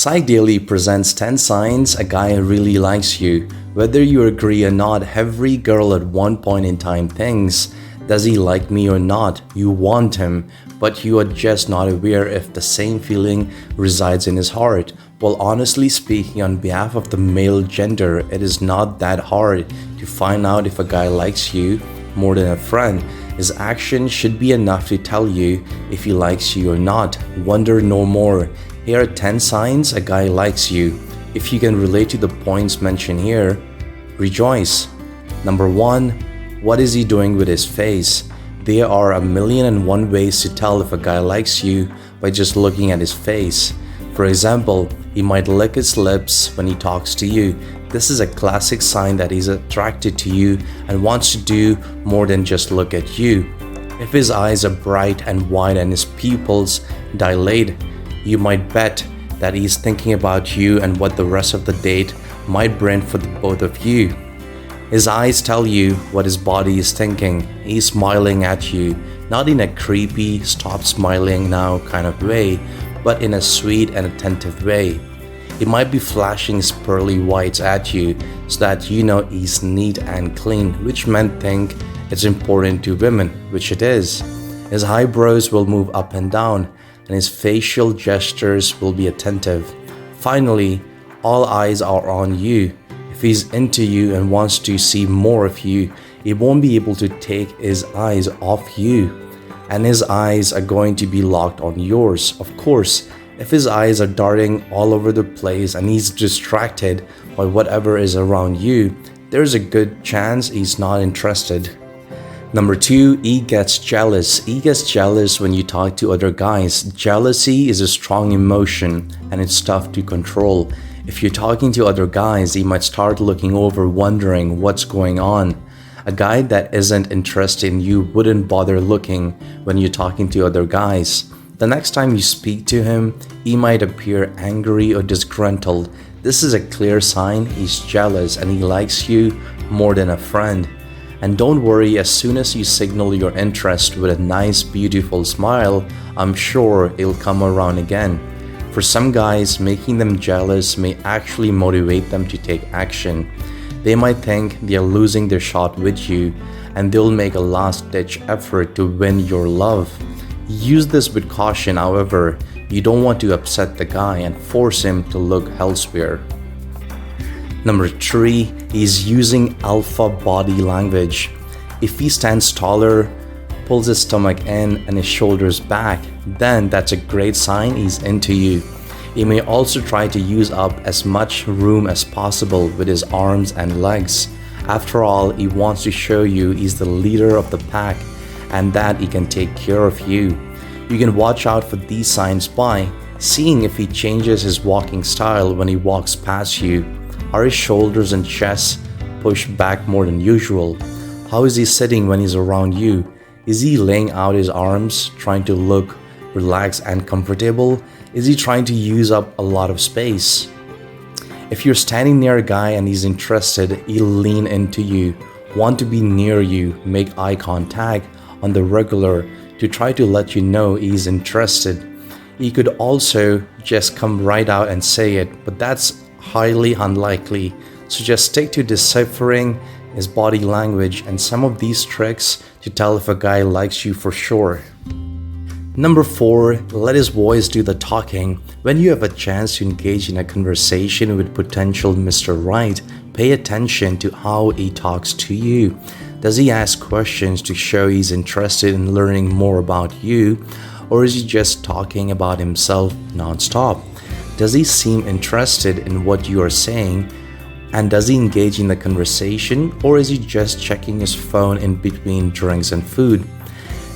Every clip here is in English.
Psych Daily presents 10 signs a guy really likes you. Whether you agree or not, every girl at one point in time thinks, does he like me or not? You want him, but you are just not aware if the same feeling resides in his heart. Well, honestly speaking, on behalf of the male gender, it is not that hard to find out if a guy likes you more than a friend. His actions should be enough to tell you if he likes you or not. Wonder no more. Here are 10 signs a guy likes you. If you can relate to the points mentioned here, rejoice. Number 1. What is he doing with his face? There are 1,000,001 ways to tell if a guy likes you by just looking at his face. For example, he might lick his lips when he talks to you. This is a classic sign that he's attracted to you and wants to do more than just look at you. If his eyes are bright and wide and his pupils dilate, you might bet that he's thinking about you and what the rest of the date might bring for the both of you. His eyes tell you what his body is thinking. He's smiling at you, not in a creepy, stop smiling now kind of way, but in a sweet and attentive way. He might be flashing his pearly whites at you so that you know he's neat and clean, which men think it's important to women, which it is. His eyebrows will move up and down, and his facial gestures will be attentive. Finally, all eyes are on you. If he's into you and wants to see more of you, he won't be able to take his eyes off you, and his eyes are going to be locked on yours. Of course, if his eyes are darting all over the place and he's distracted by whatever is around you, there's a good chance he's not interested. Number 2, he gets jealous. He gets jealous when you talk to other guys. Jealousy is a strong emotion and it's tough to control. If you're talking to other guys, he might start looking over, wondering what's going on. A guy that isn't interested in you wouldn't bother looking when you're talking to other guys. The next time you speak to him, he might appear angry or disgruntled. This is a clear sign he's jealous and he likes you more than a friend. And don't worry, as soon as you signal your interest with a nice, beautiful smile, I'm sure he'll come around again. For some guys, making them jealous may actually motivate them to take action. They might think they're losing their shot with you, and they'll make a last-ditch effort to win your love. Use this with caution, however. You don't want to upset the guy and force him to look elsewhere. Number 3, he's using alpha body language. If he stands taller, pulls his stomach in and his shoulders back, then that's a great sign he's into you. He may also try to use up as much room as possible with his arms and legs. After all, he wants to show you he's the leader of the pack and that he can take care of you. You can watch out for these signs by seeing if he changes his walking style when he walks past you. Are his shoulders and chest pushed back more than usual? How is he sitting when he's around you? Is he laying out his arms, trying to look relaxed and comfortable? Is he trying to use up a lot of space? If you're standing near a guy and he's interested, he'll lean into you, want to be near you, make eye contact on the regular to try to let you know he's interested. He could also just come right out and say it, but that's highly unlikely. So just stick to deciphering his body language and some of these tricks to tell if a guy likes you for sure. Number 4, let his voice do the talking. When you have a chance to engage in a conversation with potential Mr. Right, pay attention to how he talks to you. Does he ask questions to show he's interested in learning more about you, or is he just talking about himself non-stop? Does he seem interested in what you are saying? And does he engage in the conversation, or is he just checking his phone in between drinks and food?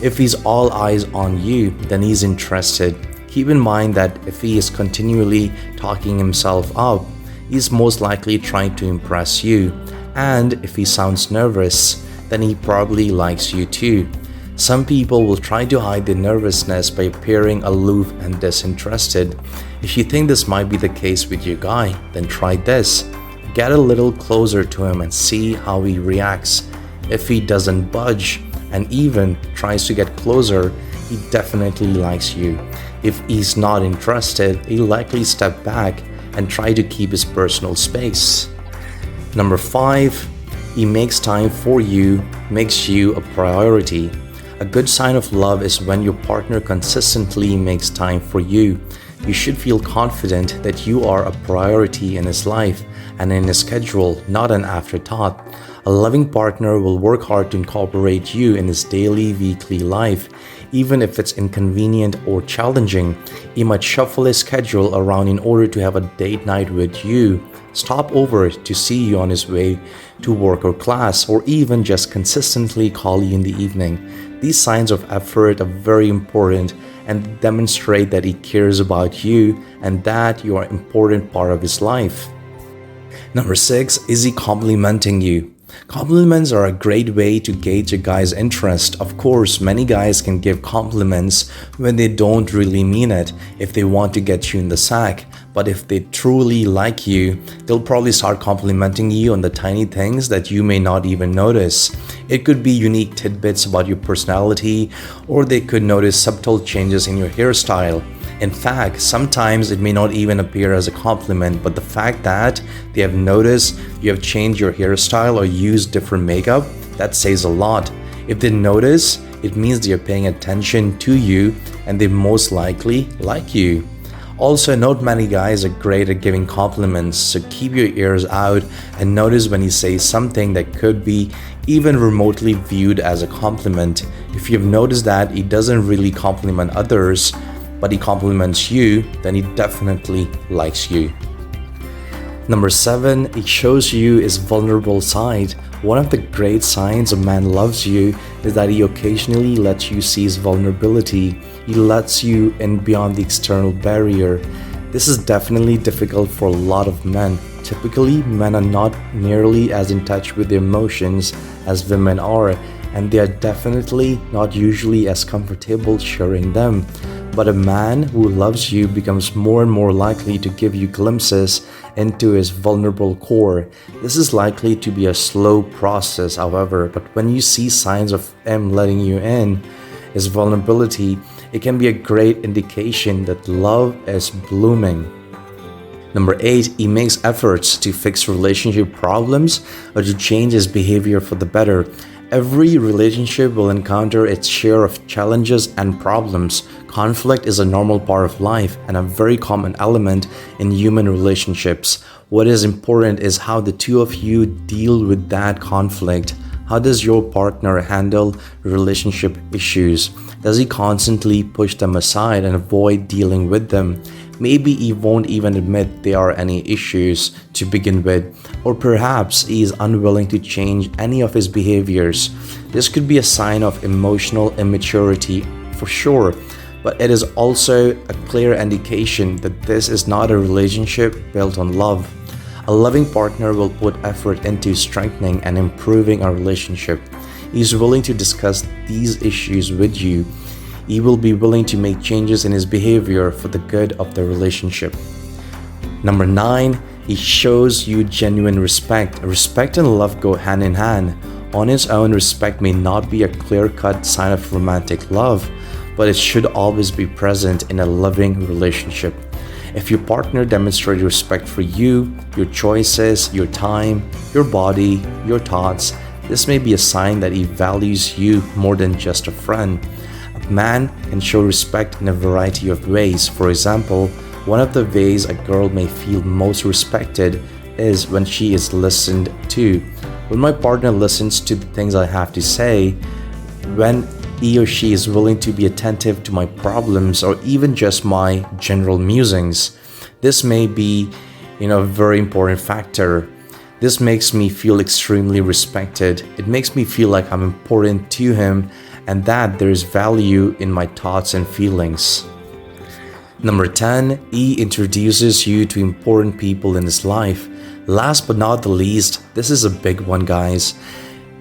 If he's all eyes on you, then he's interested. Keep in mind that if he is continually talking himself up, he's most likely trying to impress you. And if he sounds nervous, then he probably likes you too. Some people will try to hide their nervousness by appearing aloof and disinterested. If you think this might be the case with your guy, then try this. Get a little closer to him and see how he reacts. If he doesn't budge and even tries to get closer, he definitely likes you. If he's not interested, he'll likely step back and try to keep his personal space. Number 5, he makes time for you, makes you a priority. A good sign of love is when your partner consistently makes time for you. You should feel confident that you are a priority in his life and in his schedule, not an afterthought. A loving partner will work hard to incorporate you in his daily, weekly life. Even if it's inconvenient or challenging, he might shuffle his schedule around in order to have a date night with you, stop over to see you on his way to work or class, or even just consistently call you in the evening. These signs of effort are very important and demonstrate that he cares about you and that you are an important part of his life. Number 6, is he complimenting you? Compliments are a great way to gauge a guy's interest. Of course, many guys can give compliments when they don't really mean it, if they want to get you in the sack. But if they truly like you, they'll probably start complimenting you on the tiny things that you may not even notice. It could be unique tidbits about your personality, or they could notice subtle changes in your hairstyle. In fact, sometimes it may not even appear as a compliment, but the fact that they have noticed you have changed your hairstyle or used different makeup, that says a lot. If they notice, it means they are paying attention to you and they most likely like you. Also, not many guys are great at giving compliments, so keep your ears out and notice when he says something that could be even remotely viewed as a compliment. If you've noticed that he doesn't really compliment others, but he compliments you, then he definitely likes you. Number 7, he shows you his vulnerable side. One of the great signs a man loves you is that he occasionally lets you see his vulnerability. He lets you in beyond the external barrier. This is definitely difficult for a lot of men. Typically, men are not nearly as in touch with their emotions as women are, and they are definitely not usually as comfortable sharing them. But a man who loves you becomes more and more likely to give you glimpses into his vulnerable core. This is likely to be a slow process, however, but when you see signs of him letting you in his vulnerability, it can be a great indication that love is blooming. Number 8, he makes efforts to fix relationship problems or to change his behavior for the better. Every relationship will encounter its share of challenges and problems. Conflict is a normal part of life and a very common element in human relationships. What is important is how the two of you deal with that conflict. How does your partner handle relationship issues? Does he constantly push them aside and avoid dealing with them? Maybe he won't even admit there are any issues to begin with, or perhaps he is unwilling to change any of his behaviors. This could be a sign of emotional immaturity for sure, but it is also a clear indication that this is not a relationship built on love. A loving partner will put effort into strengthening and improving a relationship. He is willing to discuss these issues with you. He will be willing to make changes in his behavior for the good of the relationship. Number 9, he shows you genuine respect. Respect and love go hand in hand. On its own, respect may not be a clear-cut sign of romantic love, but it should always be present in a loving relationship. If your partner demonstrates respect for you, your choices, your time, your body, your thoughts, this may be a sign that he values you more than just a friend. A man can show respect in a variety of ways. For example, one of the ways a girl may feel most respected is when she is listened to. When my partner listens to the things I have to say, when he or she is willing to be attentive to my problems or even just my general musings, this may be, a very important factor. This makes me feel extremely respected. It makes me feel like I'm important to him and that there is value in my thoughts and feelings. Number 10, he introduces you to important people in his life. Last but not the least, this is a big one, guys.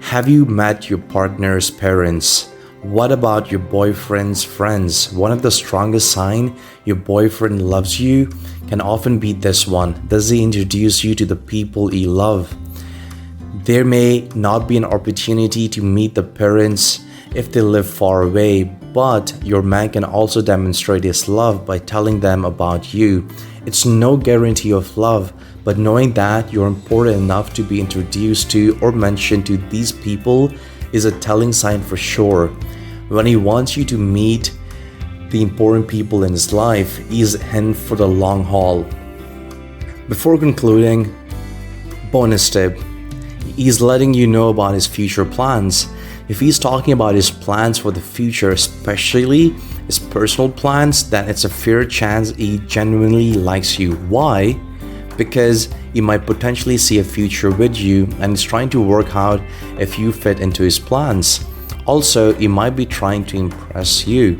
Have you met your partner's parents? What about your boyfriend's friends? One of the strongest signs your boyfriend loves you can often be this one. Does he introduce you to the people he loves? There may not be an opportunity to meet the parents if they live far away, But your man can also demonstrate his love by telling them about you. It's no guarantee of love, but knowing that you're important enough to be introduced to or mentioned to these people is a telling sign for sure. When he wants you to meet the important people in his life, he's in for the long haul. Before concluding, bonus tip. He's letting you know about his future plans. If he's talking about his plans for the future, especially his personal plans, then it's a fair chance he genuinely likes you. Why? Because he might potentially see a future with you and is trying to work out if you fit into his plans. Also, he might be trying to impress you.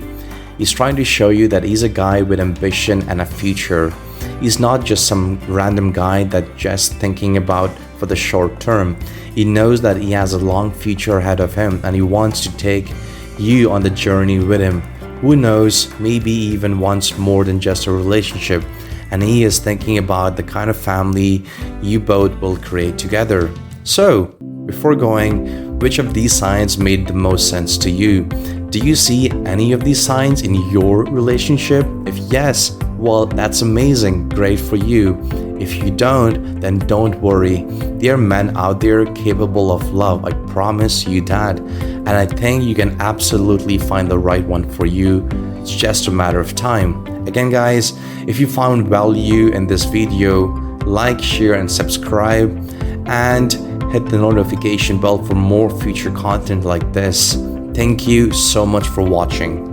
He's trying to show you that he's a guy with ambition and a future. He's not just some random guy that just thinking about for the short term. He knows that he has a long future ahead of him and he wants to take you on the journey with him. Who knows, maybe he even wants more than just a relationship, and he is thinking about the kind of family you both will create together. So, before going, which of these signs made the most sense to you? Do you see any of these signs in your relationship? If yes, well, that's amazing, great for you. If you don't, then don't worry. There are men out there capable of love, I promise you that. And I think you can absolutely find the right one for you. It's just a matter of time. Again, guys, if you found value in this video, like, share, and subscribe, and hit the notification bell for more future content like this. Thank you so much for watching.